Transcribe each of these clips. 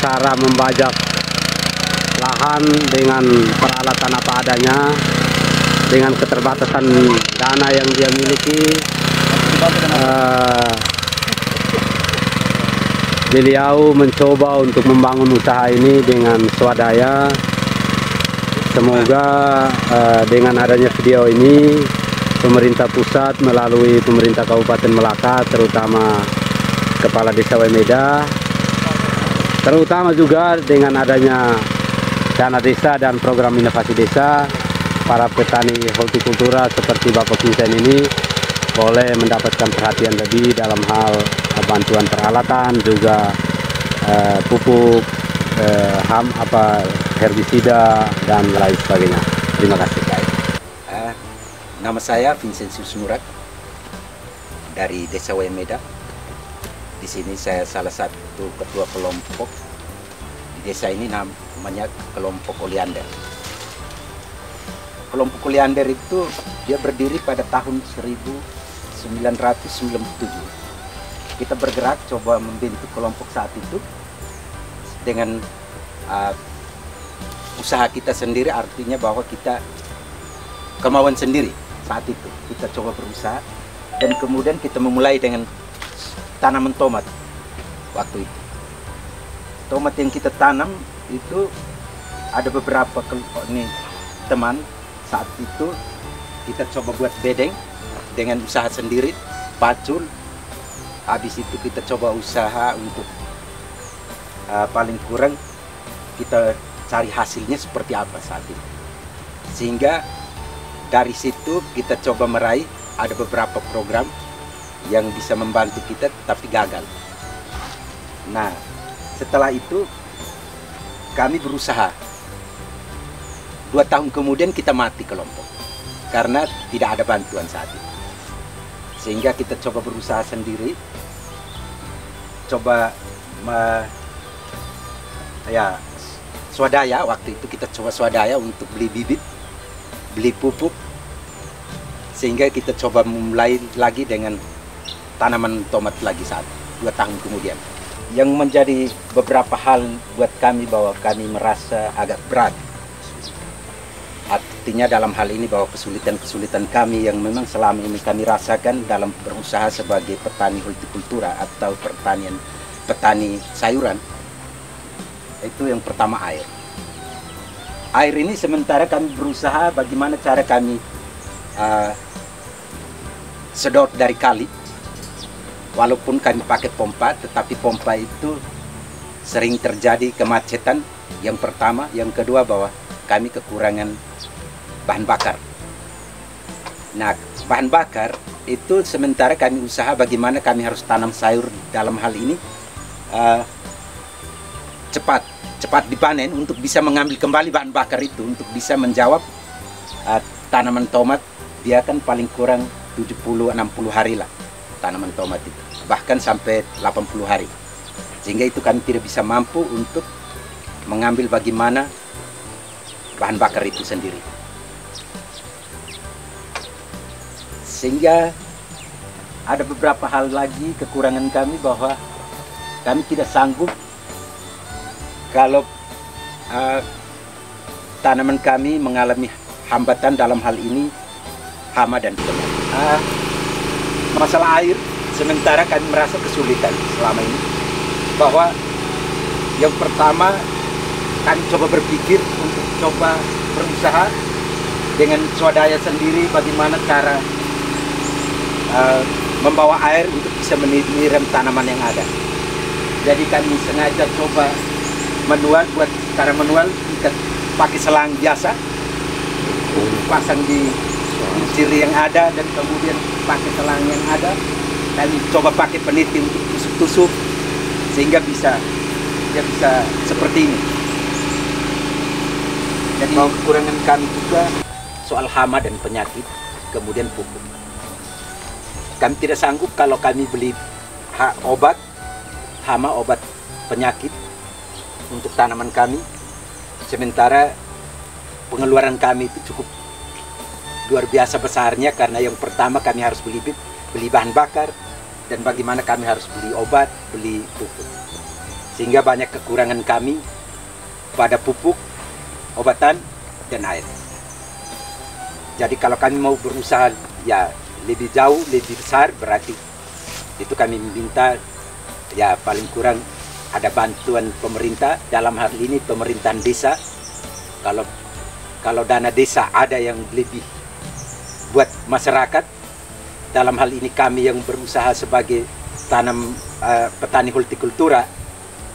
cara membajak lahan dengan peralatan apa adanya, dengan keterbatasan dana yang dia miliki. Beliau mencoba untuk membangun usaha ini dengan swadaya. Semoga dengan adanya video ini, pemerintah pusat melalui pemerintah Kabupaten Melaka, terutama Kepala Desa Wemeda, terutama juga dengan adanya dana desa dan program inovasi desa, para petani hortikultura seperti Bapak Vincent ini boleh mendapatkan perhatian lebih dalam hal bantuan peralatan, juga pupuk, herbisida dan lain sebagainya. Terima kasih. Nama saya Vincent Susmurat dari Desa Wemeda. Di sini saya salah satu ketua kelompok di desa ini, namanya kelompok Oleander. Kelompok Oleander itu dia berdiri pada tahun 1997. Kita bergerak coba membentuk kelompok saat itu dengan usaha kita sendiri, artinya bahwa kita kemauan sendiri. Saat itu kita coba berusaha dan kemudian kita memulai dengan tanaman tomat. Waktu itu tomat yang kita tanam itu ada beberapa teman. Saat itu kita coba buat bedeng dengan usaha sendiri, pacul. Habis itu kita coba usaha untuk paling kurang kita cari hasilnya seperti apa saat itu. Sehingga dari situ kita coba meraih ada beberapa program yang bisa membantu kita, tapi gagal. Nah, setelah itu kami berusaha. 2 tahun kemudian kita mati kelompok karena tidak ada bantuan saat itu. Sehingga kita coba berusaha sendiri, coba swadaya. Waktu itu kita coba swadaya untuk beli bibit, beli pupuk, sehingga kita coba memulai lagi dengan tanaman tomat lagi saat 2 tahun kemudian. Yang menjadi beberapa hal buat kami bahwa kami merasa agak berat. Artinya dalam hal ini bahwa kesulitan-kesulitan kami yang memang selama ini kami rasakan dalam berusaha sebagai petani hortikultura atau petani sayuran, itu yang pertama air. Air ini sementara kami berusaha bagaimana cara kami sedot dari kali. Walaupun kami pakai pompa, tetapi pompa itu sering terjadi kemacetan. Yang pertama, yang kedua bahwa kami kekurangan bahan bakar. Nah, bahan bakar itu sementara kami usaha bagaimana kami harus tanam sayur dalam hal ini cepat dipanen untuk bisa mengambil kembali bahan bakar itu untuk bisa menjawab tanaman tomat. Dia kan paling kurang 70-60 hari lah tanaman tomat itu, bahkan sampai 80 hari. Sehingga itu kami tidak bisa mampu untuk mengambil bagaimana bahan bakar itu sendiri. Sehingga ada beberapa hal lagi kekurangan kami bahwa kami tidak sanggup kalau tanaman kami mengalami hambatan dalam hal ini hama dan penyakit. Masalah air, sementara kami merasa kesulitan selama ini bahwa yang pertama kami coba berpikir untuk coba berusaha dengan swadaya sendiri bagaimana cara membawa air untuk bisa menyiram tanaman yang ada. Jadi kami sengaja coba manual, buat cara manual kita pakai selang biasa, pasang di ciri yang ada dan kemudian pakai selang yang ada. Kami coba pakai peniti untuk tusuk-tusuk sehingga bisa seperti ini. Jadi kekurangan kami juga soal hama dan penyakit, kemudian pupuk. Kami tidak sanggup kalau kami beli obat hama, obat penyakit untuk tanaman kami, sementara pengeluaran kami itu cukup luar biasa besarnya karena yang pertama kami harus beli bahan bakar dan bagaimana kami harus beli obat, beli pupuk. Sehingga banyak kekurangan kami pada pupuk, obatan, dan air. Jadi kalau kami mau berusaha ya lebih jauh, lebih besar, berarti itu kami minta ya paling kurang ada bantuan pemerintah, dalam hal ini pemerintahan desa. Kalau dana desa ada yang lebih buat masyarakat, dalam hal ini kami yang berusaha sebagai petani hortikultura,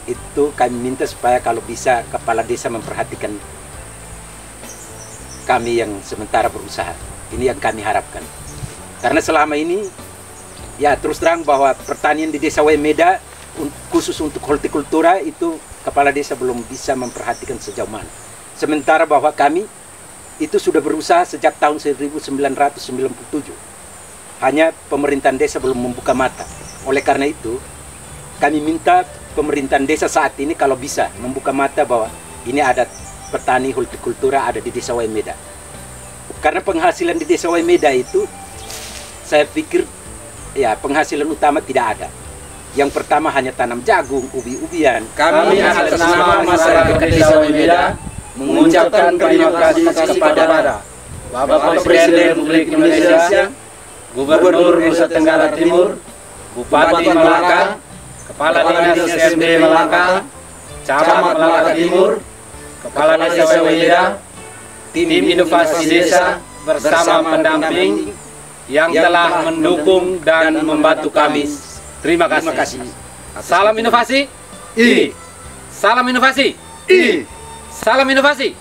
itu kami minta supaya kalau bisa kepala desa memperhatikan kami yang sementara berusaha. Ini yang kami harapkan. Karena selama ini ya terus terang bahwa pertanian di Desa Waimeda khusus untuk hortikultura itu kepala desa belum bisa memperhatikan sejauh mana. Sementara bahwa kami itu sudah berusaha sejak tahun 1997. Hanya pemerintahan desa belum membuka mata. Oleh karena itu, kami minta pemerintahan desa saat ini kalau bisa membuka mata bahwa ini ada petani hortikultura ada di Desa Waimeda. Karena penghasilan di Desa Waimeda itu, saya pikir ya penghasilan utama tidak ada. Yang pertama hanya tanam jagung, ubi-ubian. Kami atas nama masyarakat Desa Waimeda mengucapkan terima kasih kepada Bapak Presiden Republik Indonesia, Gubernur Nusa Tenggara Timur, Bupati Malaka, Kepala Dinas SMB Malaka, Camat Malaka Timur, Kepala Desa Waimeda, tim inovasi desa bersama pendamping yang telah mendukung dan membantu kami. Terima kasih. Salam inovasi. Salam inovasi. Salam inovasi.